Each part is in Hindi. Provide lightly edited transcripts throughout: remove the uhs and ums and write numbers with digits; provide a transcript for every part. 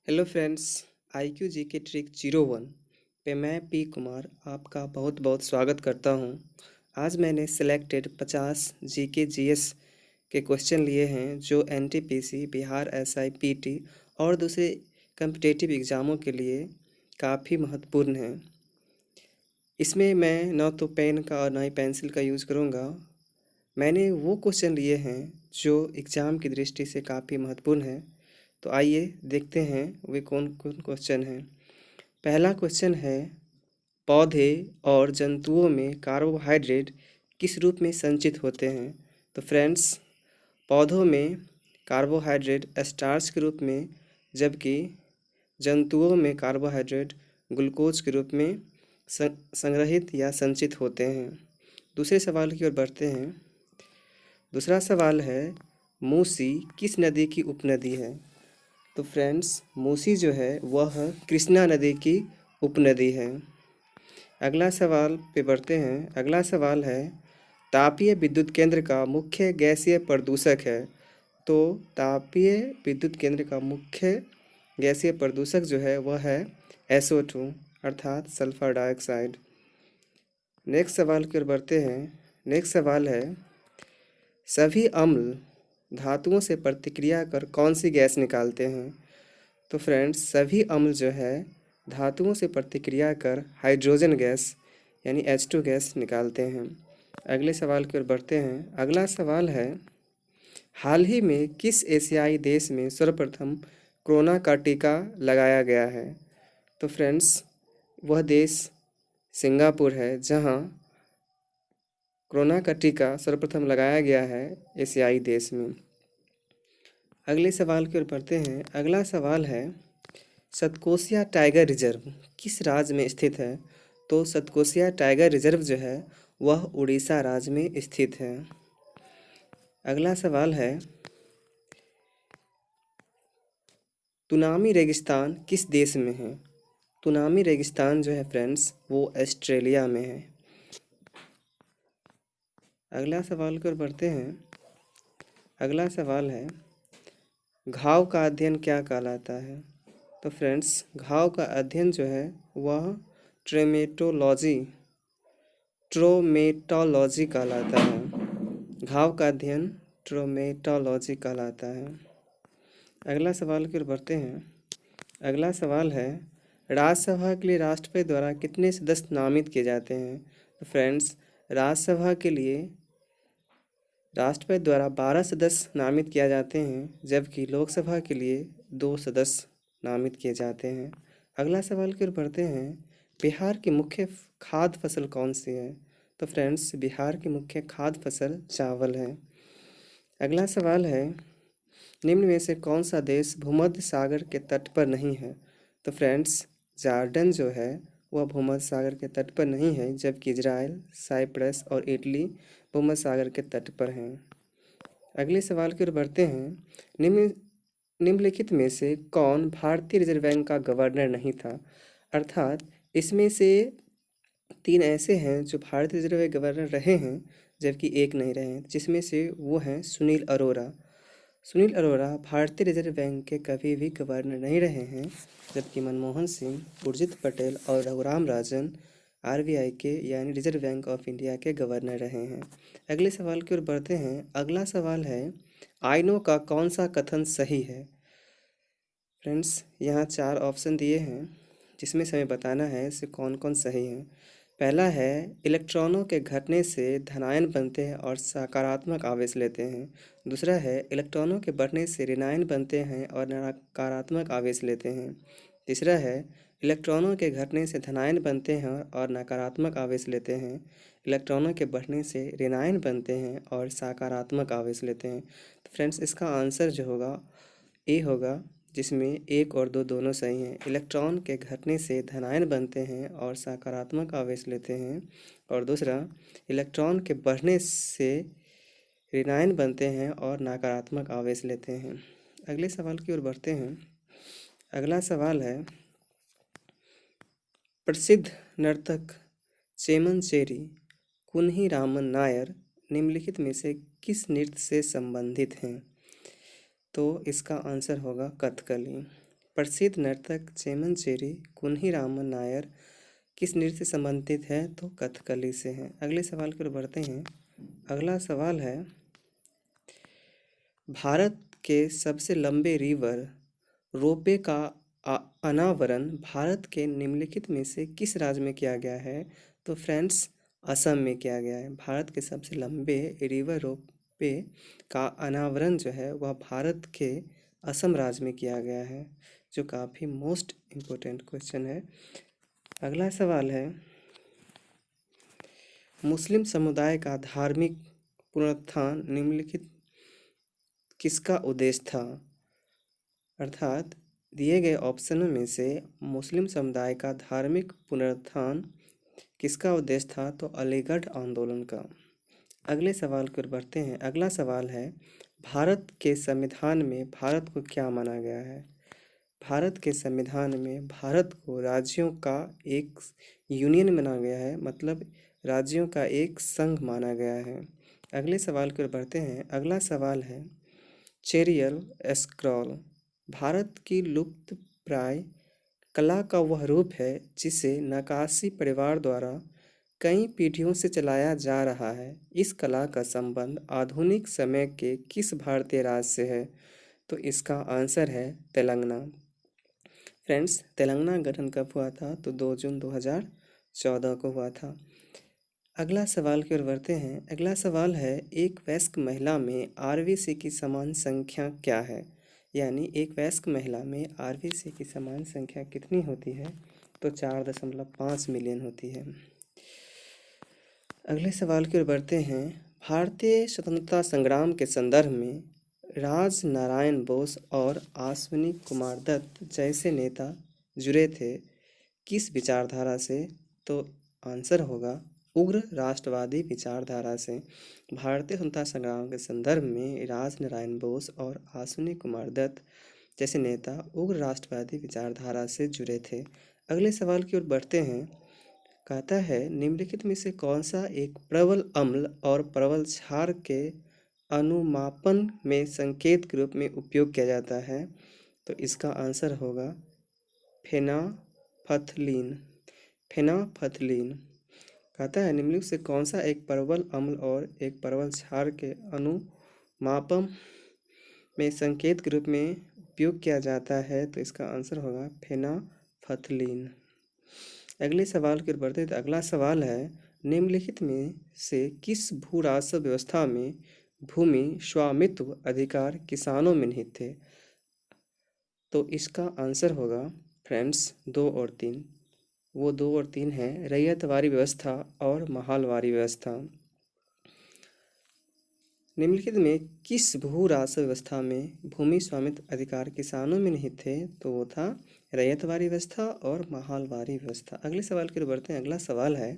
Hello friends. IQ GK trick 01 पे मैं पी कुमार आपका बहुत बहुत स्वागत करता हूं। आज मैंने सिलेक्टेड 50 जीके जीएस के क्वेश्चन लिए हैं जो एनटीपीसी, बिहार एसआई, पीटी और दूसरे कम्पिटिटिव एग्ज़ामों के लिए काफ़ी महत्वपूर्ण हैं। इसमें मैं न तो पेन का और ना ही पेंसिल का यूज़ करूँगा। मैंने वो क्वेश्चन लिए हैं जो एग्ज़ाम की दृष्टि से काफ़ी महत्वपूर्ण है। तो आइए देखते हैं वे कौन कौन क्वेश्चन हैं। पहला क्वेश्चन है, पौधे और जंतुओं में कार्बोहाइड्रेट किस रूप में संचित होते हैं? तो फ्रेंड्स, पौधों में कार्बोहाइड्रेट स्टार्च के रूप में, जबकि जंतुओं में कार्बोहाइड्रेट ग्लूकोज के रूप में संग्रहित या संचित होते हैं। दूसरे सवाल की ओर बढ़ते हैं। दूसरा सवाल है, मूसी किस नदी की उपनदी है? तो फ्रेंड्स, मूसी जो है वह कृष्णा नदी की उपनदी है। अगला सवाल पे बढ़ते हैं। अगला सवाल है, तापीय विद्युत केंद्र का मुख्य गैसीय प्रदूषक है। तो तापीय विद्युत केंद्र का मुख्य गैसीय प्रदूषक जो है वह है SO2 अर्थात सल्फर डाइऑक्साइड। नेक्स्ट सवाल की ओर बढ़ते हैं। नेक्स्ट सवाल है, सभी अम्ल धातुओं से प्रतिक्रिया कर कौन सी गैस निकालते हैं? तो फ्रेंड्स, सभी अम्ल जो है धातुओं से प्रतिक्रिया कर हाइड्रोजन गैस यानी H2 गैस निकालते हैं। अगले सवाल की ओर बढ़ते हैं। अगला सवाल है, हाल ही में किस एशियाई देश में सर्वप्रथम कोरोना का टीका लगाया गया है? तो फ्रेंड्स, वह देश सिंगापुर है जहां कोरोना का टीका सर्वप्रथम लगाया गया है एशियाई देश में। अगले सवाल की ओर बढ़ते हैं। अगला सवाल है, सतकोसिया टाइगर रिजर्व किस राज्य में स्थित है? तो सतकोसिया टाइगर रिजर्व जो है वह उड़ीसा राज्य में स्थित है। अगला सवाल है, तुनामी रेगिस्तान किस देश में है? तुनामी रेगिस्तान जो है फ्रेंड्स वो ऑस्ट्रेलिया में है। अगला सवाल की ओर बढ़ते हैं। अगला सवाल है, घाव का अध्ययन क्या कहलाता है? तो फ्रेंड्स, घाव का अध्ययन जो है वह ट्रोमेटोलॉजी कहलाता है। घाव का अध्ययन ट्रोमेटोलॉजी कहलाता है। अगला सवाल की ओर बढ़ते हैं। अगला सवाल है, राज्यसभा के लिए राष्ट्रपति द्वारा कितने सदस्य नामित किए जाते हैं? तो फ्रेंड्स, राज्यसभा के लिए राष्ट्रपति द्वारा 12 सदस्य नामित किए जाते हैं, जबकि लोकसभा के लिए 2 सदस्य नामित किए जाते हैं। अगला सवाल की ओर बढ़ते हैं। बिहार की मुख्य खाद्य फसल कौन सी है? तो फ्रेंड्स, बिहार की मुख्य खाद्य फसल चावल है। अगला सवाल है, निम्न में से कौन सा देश भूमध्य सागर के तट पर नहीं है? तो फ्रेंड्स, जॉर्डन जो है वह भूमध्य सागर के तट पर नहीं है, जबकि इजराइल, साइप्रस और इटली भूमध्य सागर के तट पर हैं। अगले सवाल की ओर बढ़ते हैं। निम्न निम्नलिखित में से कौन भारतीय रिजर्व बैंक का गवर्नर नहीं था? अर्थात इसमें से 3 ऐसे हैं जो भारतीय रिजर्व बैंक गवर्नर रहे हैं, जबकि एक नहीं रहे हैं, जिसमें से वो हैं सुनील अरोड़ा। सुनील अरोड़ा भारतीय रिजर्व बैंक के कभी भी गवर्नर नहीं रहे हैं, जबकि मनमोहन सिंह, उर्जित पटेल और रघुराम राजन RBI के यानी रिजर्व बैंक ऑफ इंडिया के गवर्नर रहे हैं। अगले सवाल की ओर बढ़ते हैं। अगला सवाल है, आइनों का कौन सा कथन सही है? फ्रेंड्स, यहाँ 4 ऑप्शन दिए हैं, जिसमें से हमें बताना है इसे कौन कौन सही है। पहला है, इलेक्ट्रॉनों के घटने से धनायन बनते हैं और सकारात्मक आवेश लेते हैं। दूसरा है, इलेक्ट्रॉनों के बढ़ने से ऋणायन बनते हैं और नकारात्मक आवेश लेते हैं। तीसरा है, इलेक्ट्रॉनों के घटने से धनायन बनते हैं और नकारात्मक आवेश लेते हैं। इलेक्ट्रॉनों के बढ़ने से ऋणायन बनते हैं और सकारात्मक आवेश लेते हैं। तो फ्रेंड्स, इसका आंसर जो होगा ए होगा, जिसमें 1 और 2 दोनों सही हैं। इलेक्ट्रॉन के घटने से धनायन बनते हैं और सकारात्मक आवेश लेते हैं, और दूसरा, इलेक्ट्रॉन के बढ़ने से ऋणायन बनते हैं और नकारात्मक आवेश लेते हैं। अगले सवाल की ओर बढ़ते हैं। अगला सवाल है, प्रसिद्ध नर्तक चेमन कुन्ही रामन नायर निम्नलिखित में से किस नृत्य से संबंधित हैं? तो इसका आंसर होगा कथकली। प्रसिद्ध नर्तक चेमनचेरी कुन्हीरामन नायर किस नृत्य से संबंधित है? तो कथकली से है। अगले सवाल की ओर बढ़ते हैं। अगला सवाल है, भारत के सबसे लंबे रिवर रोपवे का अनावरण भारत के निम्नलिखित में से किस राज्य में किया गया है? तो फ्रेंड्स, असम में किया गया है। भारत के सबसे लंबे रिवर रोपवे का अनावरण जो है वह भारत के असम राज्य में किया गया है, जो काफ़ी मोस्ट इम्पोर्टेंट क्वेश्चन है। अगला सवाल है, मुस्लिम समुदाय का धार्मिक पुनरुत्थान निम्नलिखित किसका उद्देश्य था? अर्थात दिए गए ऑप्शनों में से मुस्लिम समुदाय का धार्मिक पुनरुत्थान किसका उद्देश्य था? तो अलीगढ़ आंदोलन का। अगले सवाल की ओर बढ़ते हैं। अगला सवाल है, भारत के संविधान में भारत को क्या माना गया है? भारत के संविधान में भारत को राज्यों का एक यूनियन माना गया है, मतलब राज्यों का एक संघ माना गया है। अगले सवाल की ओर बढ़ते हैं। अगला सवाल है, चेरियल स्क्रॉल भारत की लुप्त प्राय कला का वह रूप है जिसे नक्काशी परिवार द्वारा कई पीढ़ियों से चलाया जा रहा है। इस कला का संबंध आधुनिक समय के किस भारतीय राज्य से है? तो इसका आंसर है तेलंगाना। फ्रेंड्स, तेलंगाना गठन कब हुआ था? तो 2 जून 2014 को हुआ था। अगला सवाल की ओर बढ़ते हैं। अगला सवाल है, एक वयस्क महिला में आरबीसी की समान संख्या क्या है? यानी एक वयस्क महिला में आरबीसी की समान संख्या कितनी होती है? तो 4.5 मिलियन होती है। अगले सवाल की ओर बढ़ते हैं। भारतीय स्वतंत्रता संग्राम के संदर्भ में राज नारायण बोस और अश्विनी कुमार दत्त जैसे नेता जुड़े थे किस विचारधारा से? तो आंसर होगा उग्र राष्ट्रवादी विचारधारा से। भारतीय स्वतंत्रता संग्राम के संदर्भ में राज नारायण बोस और अश्विनी कुमार दत्त जैसे नेता उग्र राष्ट्रवादी विचारधारा से जुड़े थे। अगले सवाल की ओर बढ़ते हैं। कहता है, निम्नलिखित में से कौन सा एक प्रबल अम्ल और प्रबल क्षार के अनुमापन में संकेत के रूप में उपयोग किया जाता है? तो इसका आंसर होगा फेनाफथलीन। फेनाफथलीन। कहता है, निम्नलिखित से कौन सा एक प्रबल अम्ल और एक प्रबल क्षार के अनुमापन में संकेत के रूप में उपयोग किया जाता है? तो इसका आंसर होगा फेनाफथलीन। अगले सवाल की ओर बढ़ते हैं। तो अगला सवाल है, निम्नलिखित में से किस भू राजस्व व्यवस्था में भूमि स्वामित्व अधिकार किसानों में निहित थे? तो इसका आंसर होगा फ्रेंड्स 2 और 3। वो 2 और 3 हैं रैयतवारी व्यवस्था और महालवारी व्यवस्था। निम्नलिखित में किस भू राजस्व व्यवस्था में भूमि स्वामित्व अधिकार किसानों में निहित थे? तो वो था रैयतवारी व्यवस्था और महालवारी व्यवस्था। अगले सवाल की ओर बढ़ते हैं। अगला सवाल है,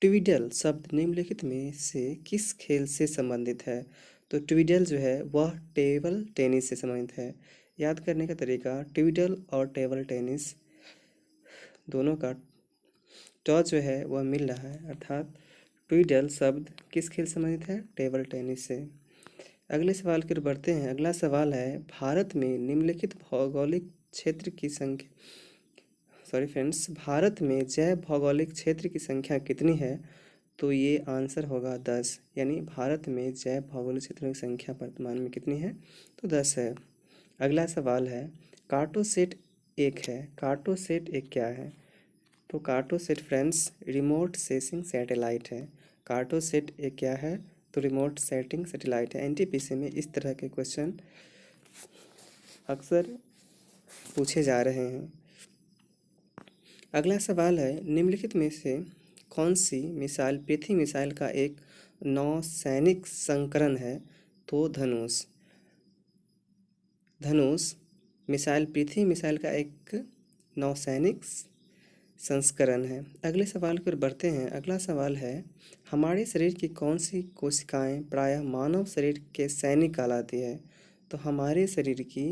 ट्विडल शब्द निम्नलिखित में से किस खेल से संबंधित है? तो ट्विडल जो है वह टेबल टेनिस से संबंधित है। याद करने का तरीका, ट्विडल और टेबल टेनिस दोनों का ट जो है वह मिल रहा है, अर्थात ट्विडल शब्द किस खेल से संबंधित है? टेबल टेनिस से। अगले सवाल की ओर बढ़ते हैं। अगला सवाल है, भारत में निम्नलिखित भौगोलिक क्षेत्र की संख्या फ्रेंड्स, भारत में जैव भौगोलिक क्षेत्र की संख्या कितनी है? तो ये आंसर होगा 10। यानी भारत में जैव भौगोलिक क्षेत्रों की संख्या वर्तमान में कितनी है? तो 10 है। अगला सवाल है, कार्टोसेट एक है। कार्टोसेट एक क्या है? तो Cartosat friends remote sensing satellite है। कार्टोसेट एक क्या है? तो रिमोट सेंसिंग सैटेलाइट है। एनटीपीसी में इस तरह के क्वेश्चन अक्सर पूछे जा रहे हैं। अगला सवाल है, निम्नलिखित में से कौन सी मिसाइल पृथ्वी मिसाइल का एक नौसैनिक संस्करण है? तो धनुष। धनुष मिसाइल पृथ्वी मिसाइल का एक नौसैनिक संस्करण है। अगले सवाल की ओर बढ़ते हैं। अगला सवाल है, हमारे शरीर की कौन सी कोशिकाएं प्रायः मानव शरीर के सैनिक कहलाती है? तो हमारे शरीर की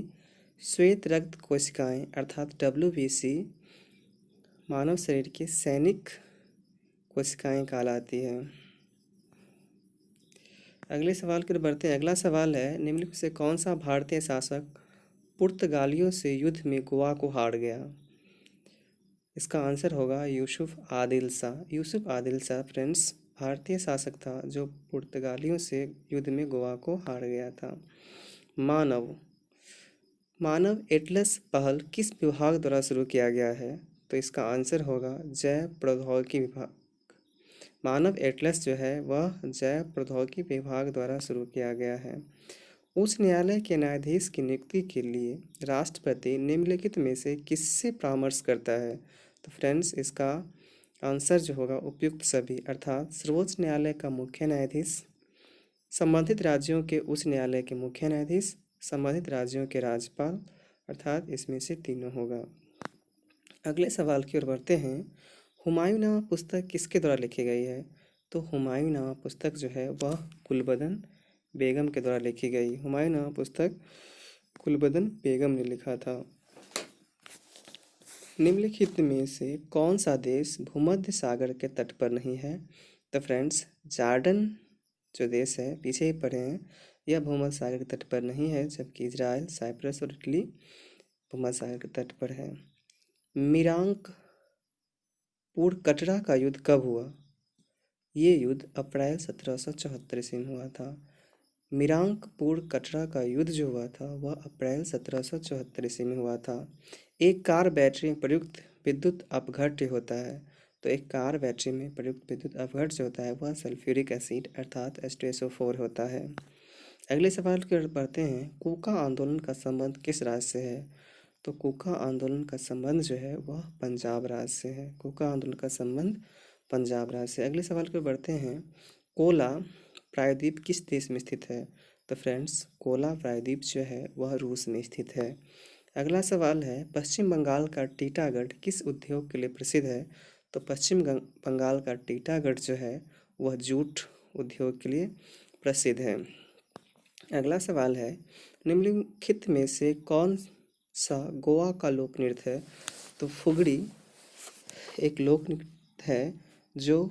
श्वेत रक्त कोशिकाएं अर्थात WBC मानव शरीर के सैनिक कोशिकाएं कहलाती है। अगले सवाल की ओर बढ़ते हैं। अगला सवाल है, निम्नलिखित से कौन सा भारतीय शासक पुर्तगालियों से युद्ध में गोवा को हार गया? इसका आंसर होगा यूसुफ आदिल शाह। यूसुफ आदिल शाह फ्रेंड्स भारतीय शासक था जो पुर्तगालियों से युद्ध में गोवा को हार गया था। मानव मानव एटलस पहल किस विभाग द्वारा शुरू किया गया है? तो इसका आंसर होगा जैव प्रौद्योगिकी विभाग। मानव एटलस जो है वह जैव प्रौद्योगिकी विभाग द्वारा शुरू किया गया है। उच्च न्यायालय के न्यायाधीश की नियुक्ति के लिए राष्ट्रपति निम्नलिखित में से किससे परामर्श करता है? तो फ्रेंड्स इसका आंसर जो होगा उपयुक्त सभी, अर्थात सर्वोच्च न्यायालय का मुख्य न्यायाधीश, संबंधित राज्यों के उच्च न्यायालय के मुख्य न्यायाधीश, संबंधित राज्यों के राज्यपाल, अर्थात इसमें से तीनों होगा। अगले सवाल की ओर बढ़ते हैं। हुमायूंनामा पुस्तक किसके द्वारा लिखी गई है? तो हुमायूंनामा पुस्तक जो है वह गुलबदन बेगम के द्वारा लिखी गई। हुमायूंनामा पुस्तक गुलबदन बेगम ने लिखा था। निम्नलिखित में से कौन सा देश भूमध्य सागर के तट पर नहीं है? तो फ्रेंड्स जॉर्डन जो देश है, पीछे ही पड़े हैं, यह भूमध्य सागर के तट पर नहीं है, जबकि इजराइल, साइप्रस और इटली भूमध्य सागर के तट पर है। मिरांकपुर कटरा का युद्ध कब हुआ? ये युद्ध अप्रैल 1774 ईस्वी में हुआ था। मिरांकपुर कटरा का युद्ध जो हुआ था वह अप्रैल 1774 ईस्वी में हुआ था। एक कार बैटरी में प्रयुक्त विद्युत अपघट्य होता है। तो एक कार बैटरी में प्रयुक्त विद्युत अपघट्य जो होता है वह सल्फ्यूरिक एसिड अर्थात H2SO4 होता है। अगले सवाल की ओर बढ़ते हैं। कूका आंदोलन का संबंध किस राज्य से है? तो कूका आंदोलन का संबंध जो है वह पंजाब राज्य से है। कूका आंदोलन का संबंध पंजाब राज्य से। अगले सवाल की ओर बढ़ते हैं। कोला प्रायद्वीप किस देश में स्थित है? तो फ्रेंड्स कोला प्रायद्वीप जो है वह रूस में स्थित है। अगला सवाल है पश्चिम बंगाल का टीटागढ़ किस उद्योग के लिए प्रसिद्ध है? तो पश्चिम बंगाल का टीटागढ़ जो है वह जूट उद्योग के लिए प्रसिद्ध है। अगला सवाल है निम्नलिखित में से कौन सा गोवा का लोक नृत्य है? तो फुगड़ी एक लोक नृत्य है जो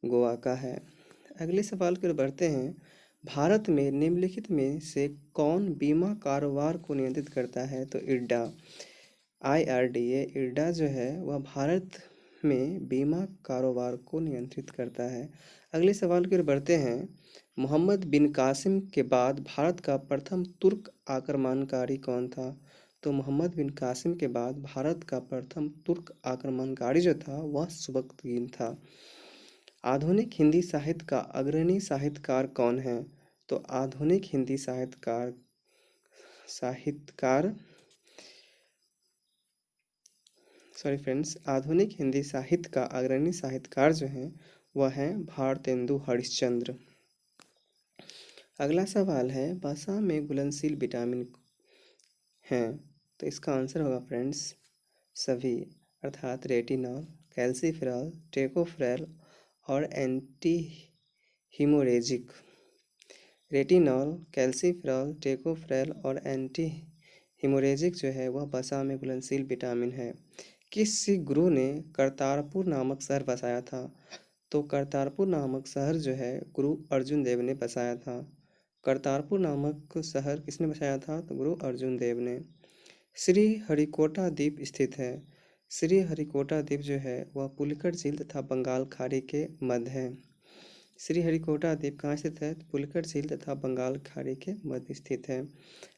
गोवा का है। अगले सवाल की ओर बढ़ते हैं। भारत में निम्नलिखित में से कौन बीमा कारोबार को नियंत्रित करता है? तो इरडा IRDA इरडा जो है वह भारत में बीमा कारोबार को नियंत्रित करता है। अगले सवाल की ओर बढ़ते हैं। मोहम्मद बिन कासिम के बाद भारत का प्रथम तुर्क आक्रमणकारी कौन था? तो मोहम्मद बिन कासिम के बाद भारत का प्रथम तुर्क आक्रमणकारी जो था वह सुबकतगीन था। आधुनिक हिंदी साहित्य का अग्रणी साहित्यकार कौन है? तो आधुनिक हिंदी साहित्यकार आधुनिक हिंदी साहित्य का अग्रणी साहित्यकार जो है वह है भारतेंदु हरिश्चंद्र। अगला सवाल है वसा में घुलनशील विटामिन हैं? तो इसका आंसर होगा फ्रेंड्स सभी, अर्थात रेटिनॉल, कैल्सीफेरॉल, टेकोफेरॉल और anti haemorrhagic. Retinol, calciferol, tocopherol और एंटी हीमोरेजिक जो है वह वसा में घुलनशील विटामिन है। किस सिख गुरु ने करतारपुर नामक शहर बसाया था? तो करतारपुर नामक शहर जो है गुरु अर्जुन देव ने बसाया था। करतारपुर नामक शहर किसने बसाया था? तो गुरु अर्जुन देव ने। श्री हरिकोटा द्वीप स्थित है। श्री हरिकोटा द्वीप जो है वह पुलिकट झील तथा बंगाल खाड़ी के मध्य है। श्री हरिकोटा द्वीप कहाँ स्थित है? पुलिकट झील तथा बंगाल खाड़ी के मध्य स्थित है।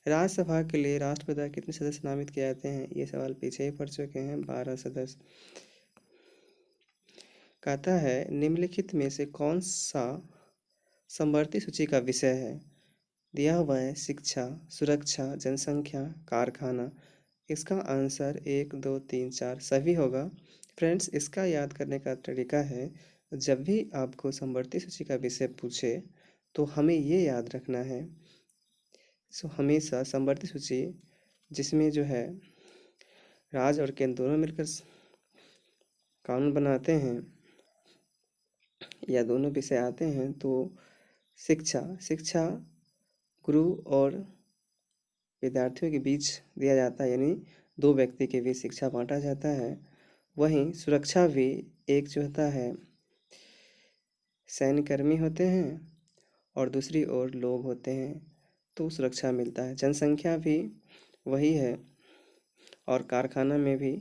राज्यसभा के लिए राष्ट्रपति द्वारा कितने सदस्य नामित किए जाते हैं? ये सवाल पीछे ही पढ़ चुके हैं, 12 सदस्य। कहता है निम्नलिखित में से कौन सा समवर्ती सूची का विषय है? दिया हुआ है शिक्षा, सुरक्षा, जनसंख्या, कारखाना। इसका आंसर 1, 2, 3, 4 सभी होगा। फ्रेंड्स इसका याद करने का तरीका है जब भी आपको समवर्ती सूची का विषय पूछे तो हमें ये याद रखना है हमेशा समवर्ती सूची जिसमें जो है राज्य और केंद्र दोनों मिलकर कानून बनाते हैं या दोनों विषय आते हैं तो शिक्षा गुरु और विद्यार्थियों के बीच दिया जाता है, यानी 2 व्यक्ति के बीच शिक्षा बांटा जाता है। वहीं सुरक्षा भी एक जो होता है सैन्यकर्मी होते हैं और दूसरी ओर लोग होते हैं तो सुरक्षा मिलता है। जनसंख्या भी वही है। और कारखाना में भी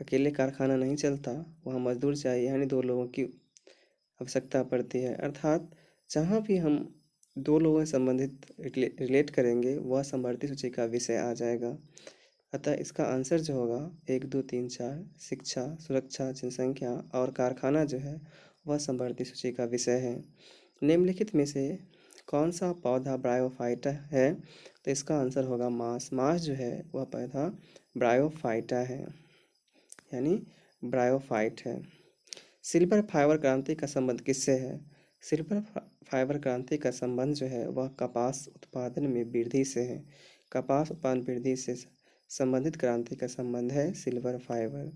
अकेले कारखाना नहीं चलता, वहाँ मजदूर चाहिए, यानी दो लोगों की आवश्यकता पड़ती है। अर्थात जहाँ भी हम दो लोगों से संबंधित रिलेट करेंगे वह समवर्ती सूची का विषय आ जाएगा। अतः इसका आंसर जो होगा 1 2 3 4 शिक्षा, सुरक्षा, जनसंख्या और कारखाना जो है वह समवर्ती सूची का विषय है। निम्नलिखित में से कौन सा पौधा ब्रायोफाइटा है? तो इसका आंसर होगा मांस। मांस जो है वह पौधा ब्रायोफाइटा है, यानी ब्रायोफाइट है। सिल्वर फाइबर क्रांति का संबंध किससे है? सिल्वर फाइबर क्रांति का संबंध जो है वह कपास उत्पादन में वृद्धि से है। कपास उत्पादन वृद्धि से संबंधित क्रांति का संबंध है सिल्वर फाइबर।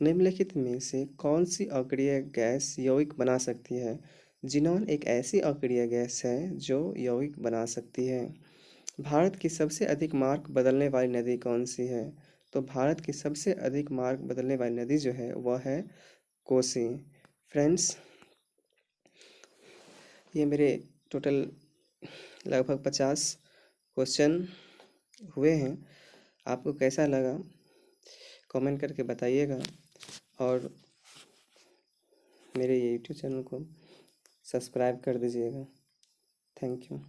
निम्नलिखित में से कौन सी अक्रिय गैस यौगिक बना सकती है? जिनॉन एक ऐसी अक्रिय गैस है जो यौगिक बना सकती है। भारत की सबसे अधिक मार्ग बदलने वाली नदी कौन सी है? तो भारत की सबसे अधिक मार्ग बदलने वाली नदी जो है वह है कोसी। फ्रेंड्स, ये मेरे टोटल लगभग 50 क्वेश्चन हुए हैं। आपको कैसा लगा कमेंट करके बताइएगा, और मेरे यूट्यूब चैनल को सब्सक्राइब कर दीजिएगा। Thank you.